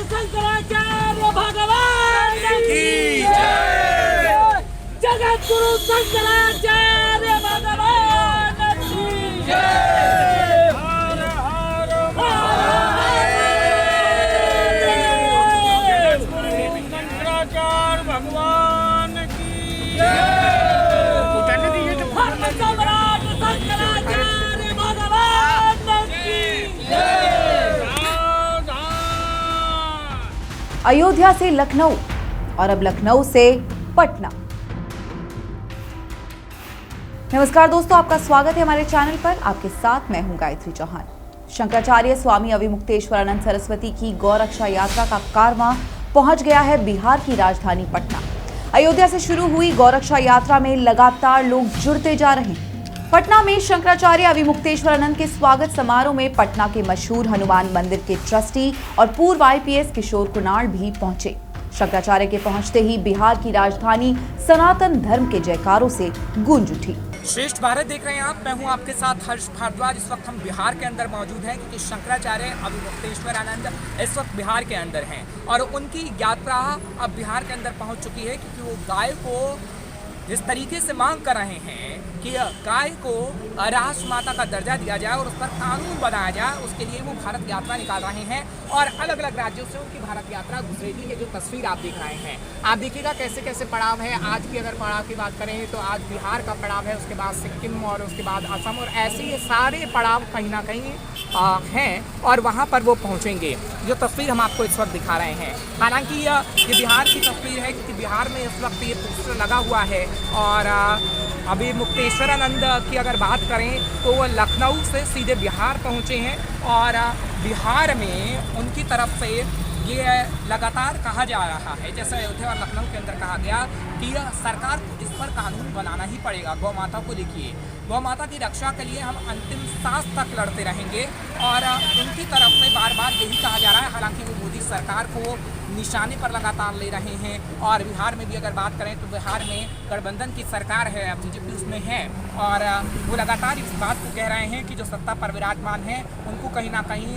शंकराचार्य भगवान की जय। जगत गुरु शंकराचार्य भगवान की जय। हर हर जगत गुरु शंकराचार्य भगवान की जय। धर्म सम्राट शंकराचार्य भगवान की जय। अयोध्या से लखनऊ और अब लखनऊ से पटना। नमस्कार दोस्तों, आपका स्वागत है हमारे चैनल पर। आपके साथ मैं हूं गायत्री चौहान। शंकराचार्य स्वामी अविमुक्तेश्वरानंद सरस्वती की गौरक्षा यात्रा का कारवां पहुंच गया है बिहार की राजधानी पटना। अयोध्या से शुरू हुई गौरक्षा यात्रा में लगातार लोग जुड़ते जा रहे हैं। पटना में शंकराचार्य अविमुक्तेश्वरानंद के स्वागत समारोह में पटना के मशहूर हनुमान मंदिर के ट्रस्टी और पूर्व आईपीएस किशोर कुणाल भी पहुंचे। शंकराचार्य के पहुंचते ही बिहार की राजधानी सनातन धर्म के जयकारों से गूंज उठी। श्रेष्ठ भारत देख रहे हैं आप, मैं हूं आपके साथ हर्ष भारद्वाज। इस वक्त हम बिहार के अंदर मौजूद हैं क्योंकि शंकराचार्य अविमुक्तेश्वरानंद इस वक्त बिहार के अंदर हैं और उनकी यात्रा अब बिहार के अंदर पहुंच चुकी है क्योंकि वो गाय को जिस तरीके से मांग कर रहे हैं कि गाय को राष्ट्र माता का दर्जा दिया जाए और उस पर कानून बनाया जाए, उसके लिए वो भारत यात्रा निकाल रहे हैं और अलग अलग राज्यों से उनकी भारत यात्रा गुजरेगी। ये जो तस्वीर आप देख रहे हैं, आप देखिएगा कैसे कैसे पड़ाव है। आज की अगर पड़ाव की बात करें तो आज बिहार का पड़ाव है, उसके बाद सिक्किम और उसके बाद असम और ऐसे ये सारे पड़ाव कहीं ना कहीं हैं और वहाँ पर वो पहुँचेंगे। जो तस्वीर हम आपको इस वक्त दिखा रहे हैं, हालांकि ये बिहार की तस्वीर है क्योंकि बिहार में इस वक्त ये पोस्टर लगा हुआ है और अविमुक्तेश्वरानंद की अगर बात करें तो वो लखनऊ से सीधे बिहार पहुँचे हैं और बिहार में उनकी तरफ से ये लगातार कहा जा रहा है, जैसे अयोध्या और लखनऊ के अंदर कहा गया कि सरकार को इस पर कानून बनाना ही पड़ेगा। गौ माता को देखिए, गौ माता की रक्षा के लिए हम अंतिम सांस तक लड़ते रहेंगे और उनकी तरफ से बार बार यही कहा जा रहा है। हालांकि वो मोदी सरकार को निशाने पर लगातार ले रहे हैं और बिहार में भी अगर बात करें तो बिहार में गठबंधन की सरकार है, बीजेपी उसमें है और वो लगातार इस बात को कह रहे हैं कि जो सत्ता पर विराजमान है उनको कहीं ना कहीं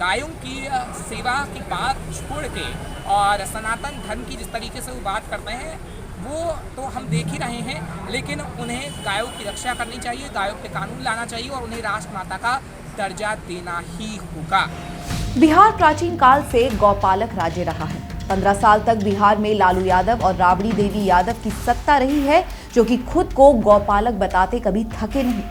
गायों की सेवा की बात छोड़ के और सनातन धर्म की जिस तरीके से वो बात करते हैं वो तो हम देख ही रहे हैं, लेकिन उन्हें गायों की रक्षा करनी चाहिए, गायों पे कानून लाना चाहिए और उन्हें राष्ट्र माता का दर्जा देना ही होगा। बिहार प्राचीन काल से गौपालक राज्य रहा है। 15 साल तक बिहार में लालू यादव और राबड़ी देवी यादव की सत्ता रही है, जो कि खुद को गौपालक बताते कभी थके नहीं।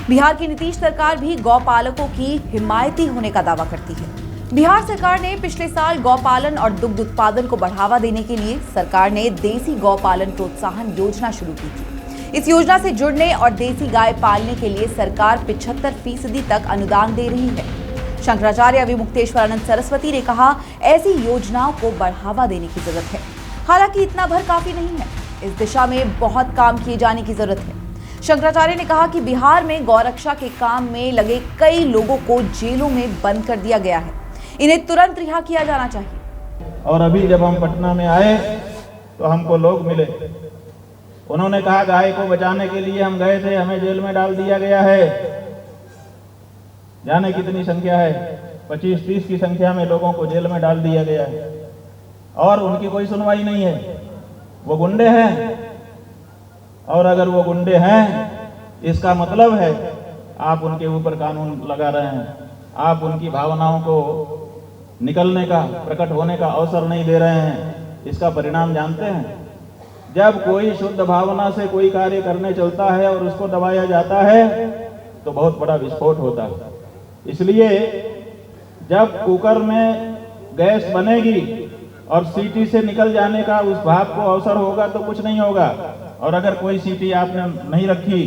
बिहार की नीतीश सरकार भी गौपालकों की हिमायती होने का दावा करती है। बिहार सरकार ने पिछले साल गौपालन और दुग्ध उत्पादन को बढ़ावा देने के लिए सरकार ने देसी गौपालन प्रोत्साहन योजना शुरू की थी। इस योजना से जुड़ने और देसी गाय पालने के लिए सरकार 75% तक अनुदान दे रही है। शंकराचार्य अविमुक्तेश्वरानंद सरस्वती ने कहा, ऐसी योजनाओं को बढ़ावा देने की जरूरत है। हालांकि इतना भर काफी नहीं है, इस दिशा में बहुत काम किए जाने की जरूरत है। शंकराचार्य ने कहा कि बिहार में गौरक्षा के काम में लगे कई लोगों को जेलों में बंद कर दिया गया है, इन्हें तुरंत रिहा किया जाना चाहिए। और अभी जब हम पटना में आए तो हमको लोग मिले, उन्होंने कहा गाय को बचाने के लिए हम गए थे, हमें जेल में डाल दिया गया है। जाने कितनी संख्या है, 25-30 की संख्या में लोगों को जेल में डाल दिया गया है और उनकी कोई सुनवाई नहीं है। वो गुंडे हैं और अगर वो गुंडे हैं इसका मतलब है आप उनके ऊपर कानून लगा रहे हैं, आप उनकी भावनाओं को निकलने का, प्रकट होने का अवसर नहीं दे रहे हैं। इसका परिणाम जानते हैं, जब कोई शुद्ध भावना से कोई कार्य करने चलता है और उसको दबाया जाता है तो बहुत बड़ा विस्फोट होता है। इसलिए जब कुकर में गैस बनेगी और सीटी से निकल जाने का उस भाप को अवसर होगा तो कुछ नहीं होगा, और अगर कोई सीटी आपने नहीं रखी,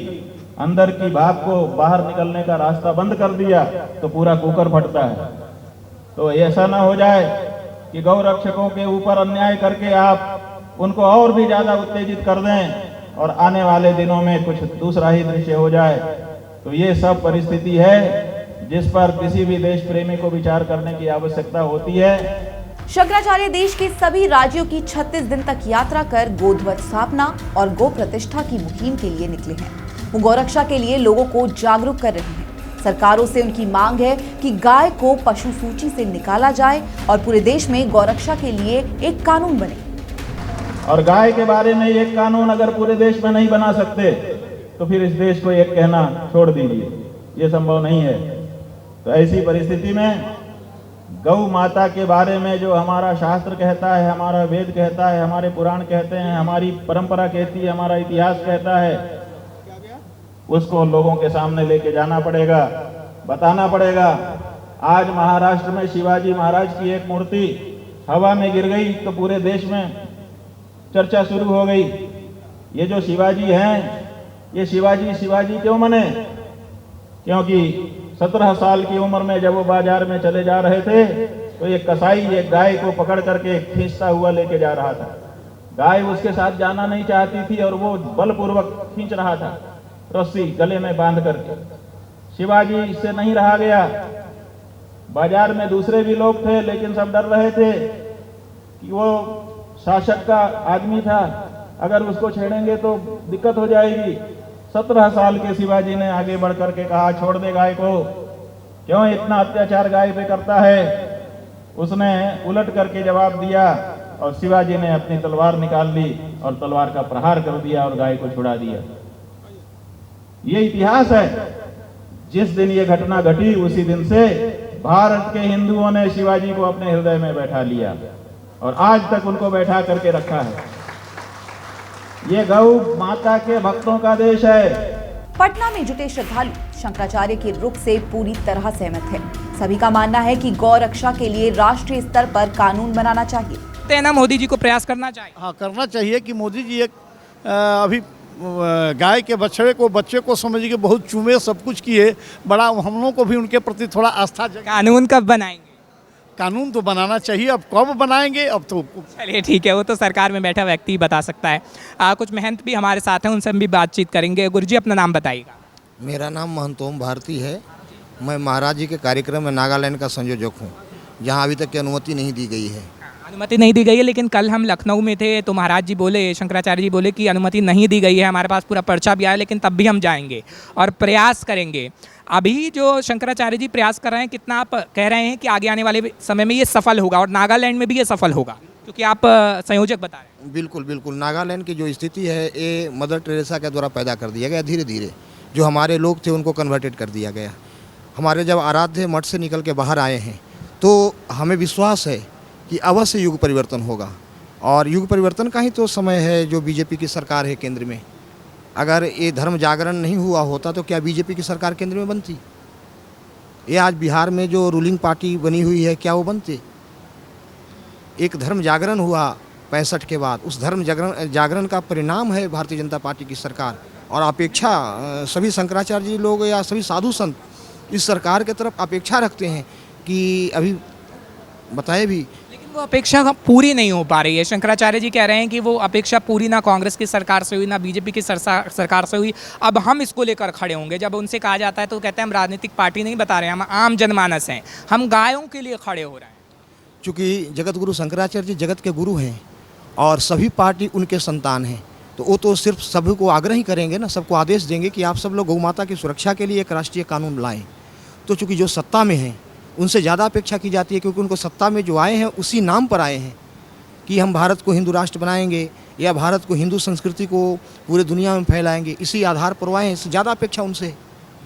अंदर की भाप को बाहर निकलने का रास्ता बंद कर दिया तो पूरा कुकर फटता है। तो ऐसा ना हो जाए कि गौ रक्षकों के ऊपर अन्याय करके आप उनको और भी ज्यादा उत्तेजित कर दें और आने वाले दिनों में कुछ दूसरा ही दृश्य हो जाए। तो ये सब परिस्थिति है जिस पर किसी भी देश प्रेमी को विचार करने की आवश्यकता होती है। शंकराचार्य देश के सभी राज्यों की 36 दिन तक यात्रा कर गोध्वज स्थापना और गो प्रतिष्ठा की मुहिम के लिए निकले हैं। वो गौरक्षा के लिए लोगों को जागरूक कर रहे हैं। सरकारों से उनकी मांग है कि गाय को पशु सूची से निकाला जाए और पूरे देश में गौरक्षा के लिए एक कानून बने। और गाय के बारे में एक कानून अगर पूरे देश में नहीं बना सकते तो फिर इस देश को एक कहना छोड़ दीजिए, ये संभव नहीं है। तो ऐसी परिस्थिति में गौ माता के बारे में जो हमारा शास्त्र कहता है, हमारा वेद कहता है, हमारे पुराण कहते हैं, हमारी परंपरा कहती है, हमारा इतिहास कहता है, उसको लोगों के सामने लेके जाना पड़ेगा, बताना पड़ेगा। आज महाराष्ट्र में शिवाजी महाराज की एक मूर्ति हवा में गिर गई तो पूरे देश में चर्चा शुरू हो गई। ये जो शिवाजी हैं, ये शिवाजी क्यों बने? क्योंकि 17 साल की उम्र में जब वो बाजार में चले जा रहे थे तो एक कसाई एक गाय को पकड़ करके खींचता हुआ लेके जा रहा था। गाय उसके साथ जाना नहीं चाहती थी और वो बलपूर्वक खींच रहा था, रस्सी गले में बांध करके। शिवाजी इससे नहीं रहा गया। बाजार में दूसरे भी लोग थे लेकिन सब डर रहे थे कि वो शासक का आदमी था, अगर उसको छेड़ेंगे तो दिक्कत हो जाएगी। 17 साल के शिवाजी ने आगे बढ़ करके कहा, छोड़ दे गाय को, क्यों इतना अत्याचार गाय पे करता है? उसने उलट करके जवाब दिया और शिवाजी ने अपनी तलवार निकाल ली और तलवार का प्रहार कर दिया और गाय को छुड़ा दिया। ये इतिहास है। जिस दिन ये घटना घटी उसी दिन से भारत के हिंदुओं ने शिवाजी को अपने हृदय में बैठा लिया और आज तक उनको बैठा करके रखा है। ये गौ माता के भक्तों का देश है। पटना में जुटे श्रद्धालु शंकराचार्य के रुख से पूरी तरह सहमत है। सभी का मानना है कि गौ रक्षा के लिए राष्ट्रीय स्तर पर कानून बनाना चाहिए। तेना मोदी जी को प्रयास करना चाहिए। हाँ, करना चाहिए कि मोदी जी एक अभी गाय के बच्चे को समझ के बहुत चूमे सब कुछ किए, बड़ा हम लोगों को भी उनके प्रति थोड़ा आस्था जगे। कानून कब बनाएंगे? कानून तो बनाना चाहिए, अब कब बनाएंगे अब तो चलिए ठीक है, वो तो सरकार में बैठा व्यक्ति ही बता सकता है। कुछ महंत भी हमारे साथ हैं, उनसे हम भी बातचीत करेंगे। गुरु जी अपना नाम बताइएगा। मेरा नाम महंत ओम भारती है। मैं महाराज जी के कार्यक्रम में नागालैंड का संयोजक हूँ, जहाँ अभी तक की अनुमति नहीं दी गई है। अनुमति नहीं दी गई है, लेकिन कल हम लखनऊ में थे तो महाराज जी बोले, शंकराचार्य जी बोले कि अनुमति नहीं दी गई है। हमारे पास पूरा पर्चा भी आया, लेकिन तब भी हम जाएंगे और प्रयास करेंगे। अभी जो शंकराचार्य जी प्रयास कर रहे हैं, कितना आप कह रहे हैं कि आगे आने वाले समय में ये सफल होगा और नागालैंड में भी ये सफल होगा, क्योंकि आप संयोजक बता रहे हैं? बिल्कुल बिल्कुल। नागालैंड की जो स्थिति है ये मदर टेरेसा के द्वारा पैदा कर दिया गया। धीरे धीरे जो हमारे लोग थे उनको कन्वर्टेड कर दिया गया। हमारे जब आराध्य मठ से निकल के बाहर आए हैं तो हमें विश्वास है कि अवश्य युग परिवर्तन होगा, और युग परिवर्तन का ही तो समय है जो बीजेपी की सरकार है केंद्र में। अगर ये धर्म जागरण नहीं हुआ होता तो क्या बीजेपी की सरकार केंद्र में बनती? ये आज बिहार में जो रूलिंग पार्टी बनी हुई है, क्या वो बनती? एक धर्म जागरण हुआ 65 के बाद, उस धर्म जागरण का परिणाम है भारतीय जनता पार्टी की सरकार। और अपेक्षा सभी शंकराचार्य जी लोग या सभी साधु संत इस सरकार के तरफ अपेक्षा रखते हैं कि अभी बताए भी, लेकिन वो अपेक्षा पूरी नहीं हो पा रही है। शंकराचार्य जी कह रहे हैं कि वो अपेक्षा पूरी ना कांग्रेस की सरकार से हुई, ना बीजेपी की सरकार से हुई। अब हम इसको लेकर खड़े होंगे। जब उनसे कहा जाता है तो कहते हैं हम राजनीतिक पार्टी नहीं बता रहे हैं, हम आम जनमानस हैं, हम गायों के लिए खड़े हो रहे हैं। चूँकि जगत गुरु शंकराचार्य जी जगत के गुरु हैं और सभी पार्टी उनके संतान हैं, तो वो तो सिर्फ सभी को आग्रह ही करेंगे ना, सबको आदेश देंगे कि आप सब लोग गौ माता की सुरक्षा के लिए एक राष्ट्रीय कानून लाएं। तो चूँकि जो सत्ता में हैं उनसे ज़्यादा अपेक्षा की जाती है, क्योंकि उनको सत्ता में जो आए हैं उसी नाम पर आए हैं कि हम भारत को हिंदू राष्ट्र बनाएंगे या भारत को हिंदू संस्कृति को पूरे दुनिया में फैलाएंगे, इसी आधार पर आए हैं। इससे ज़्यादा अपेक्षा उनसे।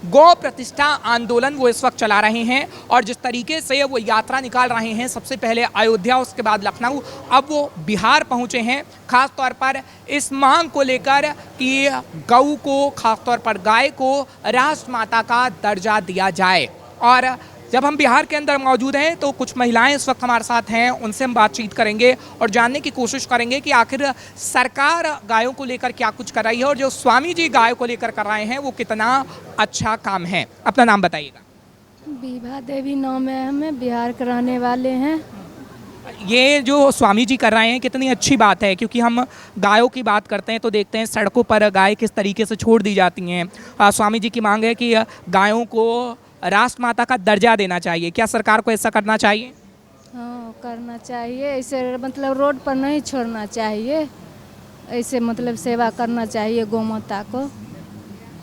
गौ प्रतिष्ठा आंदोलन वो इस वक्त चला रहे हैं और जिस तरीके से वो यात्रा निकाल रहे हैं, सबसे पहले अयोध्या, उसके बाद लखनऊ, अब वो बिहार पहुंचे हैं, खास तौर पर इस मांग को लेकर कि गऊ को, खास तौर पर गाय को राष्ट्र माता का दर्जा दिया जाए। और जब हम बिहार के अंदर मौजूद हैं तो कुछ महिलाएं इस वक्त हमारे साथ हैं, उनसे हम बातचीत करेंगे और जानने की कोशिश करेंगे कि आखिर सरकार गायों को लेकर क्या कुछ कर रही है और जो स्वामी जी गायों को लेकर कर रहे हैं वो कितना अच्छा काम है। अपना नाम बताइएगा। विभा देवी नाम है, हमें बिहार के रहने वाले हैं। ये जो स्वामी जी कर रहे हैं कितनी अच्छी बात है, क्योंकि हम गायों की बात करते हैं तो देखते हैं सड़कों पर गाय किस तरीके से छोड़ दी जाती हैं। स्वामी जी की मांग है कि गायों को राष्ट्र माता का दर्जा देना चाहिए। क्या सरकार को ऐसा करना चाहिए? हाँ, करना चाहिए। ऐसे मतलब रोड पर नहीं छोड़ना चाहिए, ऐसे मतलब सेवा करना चाहिए गौ माता को।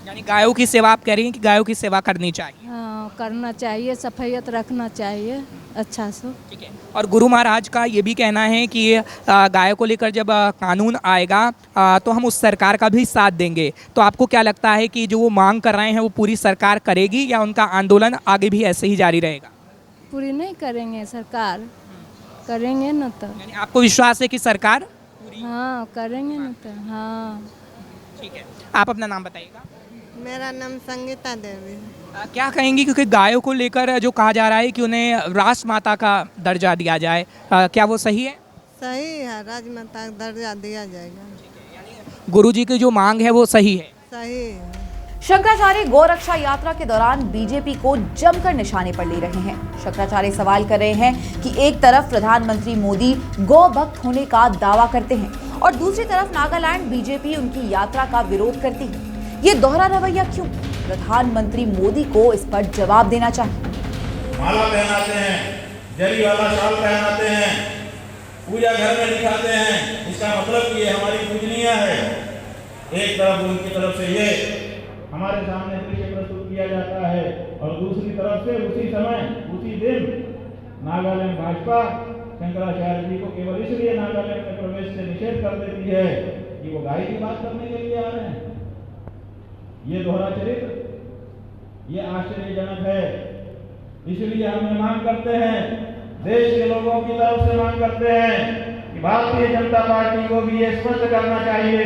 यानी गायों की सेवा आप कह रही हैं कि गायों की सेवा करनी चाहिए। हाँ करना चाहिए, सफाइयत रखना चाहिए अच्छा से। ठीक है। और गुरु महाराज का ये भी कहना है कि गायों को लेकर जब कानून आएगा तो हम उस सरकार का भी साथ देंगे। तो आपको क्या लगता है कि जो वो मांग कर रहे हैं वो पूरी सरकार करेगी या उनका आंदोलन आगे भी ऐसे ही जारी रहेगा? पूरी नहीं करेंगे सरकार, करेंगे न तो। यानी आपको विश्वास है कि सरकार? हाँ करेंगे न तो। हाँ ठीक है। आप अपना नाम बताइएगा। मेरा नाम संगीता देवी है। क्या कहेंगी, क्योंकि गायों को लेकर जो कहा जा रहा है कि उन्हें राष्ट्रमाता का दर्जा दिया जाए, क्या वो सही है? सही है, राजमाता का दर्जा दिया जाएगा। गुरुजी की जो मांग है वो सही है? सही है। शंकराचार्य गोरक्षा यात्रा के दौरान बीजेपी को जमकर निशाने पर ले रहे हैं। शंकराचार्य सवाल कर रहे हैं कि एक तरफ प्रधानमंत्री मोदी गौ भक्त होने का दावा करते हैं और दूसरी तरफ नागालैंड बीजेपी उनकी यात्रा का विरोध करती है। ये दोहरा रवैया क्यों? प्रधानमंत्री मोदी को इस पर जवाब देना चाहिए। माला पहनाते हैं, जरी वाला शाल पहनाते हैं, पूजा घर में दिखाते हैं, इसका मतलब कि ये हमारी पूजनीय है। एक तरफ उनकी तरफ से ये हमारे सामने दृश्य प्रस्तुत किया जाता है और दूसरी तरफ से उसी समय उसी दिन नागालैंड भाजपा शंकराचार्य जी को केवल इसलिए नागालैंड में प्रवेश से निषेध कर देती है कि वो गाय की बात करने के लिए आ रहे हैं। ये दोहरा चरित्र, ये आश्चर्यजनक है। इसलिए हम ये मांग करते हैं, देश के लोगों की तरफ से मांग करते हैं कि भारतीय जनता पार्टी को भी ये स्पष्ट करना चाहिए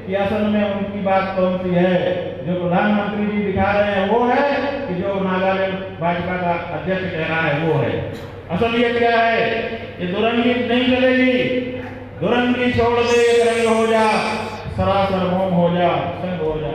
कि असल में उनकी बात कौन सी है। जो प्रधानमंत्री जी दिखा रहे हैं वो है कि जो नागालैंड भाजपा का अध्यक्ष कह रहा है वो है। असल ये क्या है? ये दुरंगी नहीं चलेगी। दुरंगी छोड़ दे, रंग हो जा, सरासर मोम हो जा, संग हो जा।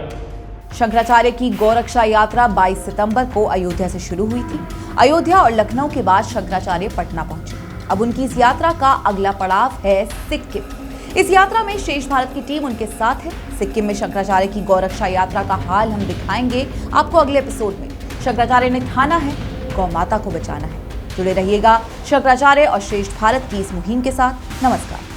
शंकराचार्य की गौरक्षा यात्रा 22 सितंबर को अयोध्या से शुरू हुई थी। अयोध्या और लखनऊ के बाद शंकराचार्य पटना पहुंचे। अब उनकी इस यात्रा का अगला पड़ाव है सिक्किम। इस यात्रा में शेष भारत की टीम उनके साथ है। सिक्किम में शंकराचार्य की गौरक्षा यात्रा का हाल हम दिखाएंगे आपको अगले एपिसोड में। शंकराचार्य ने ठाना है, गौ माता को बचाना है। जुड़े रहिएगा शंकराचार्य और श्रेष्ठ भारत की इस मुहिम के साथ। नमस्कार।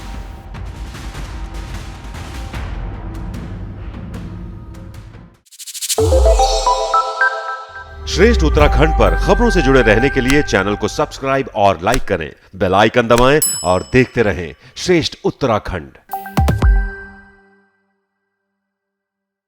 श्रेष्ठ उत्तराखंड पर खबरों से जुड़े रहने के लिए चैनल को सब्सक्राइब और लाइक करें, बेल आइकन दबाएं और देखते रहें श्रेष्ठ उत्तराखंड।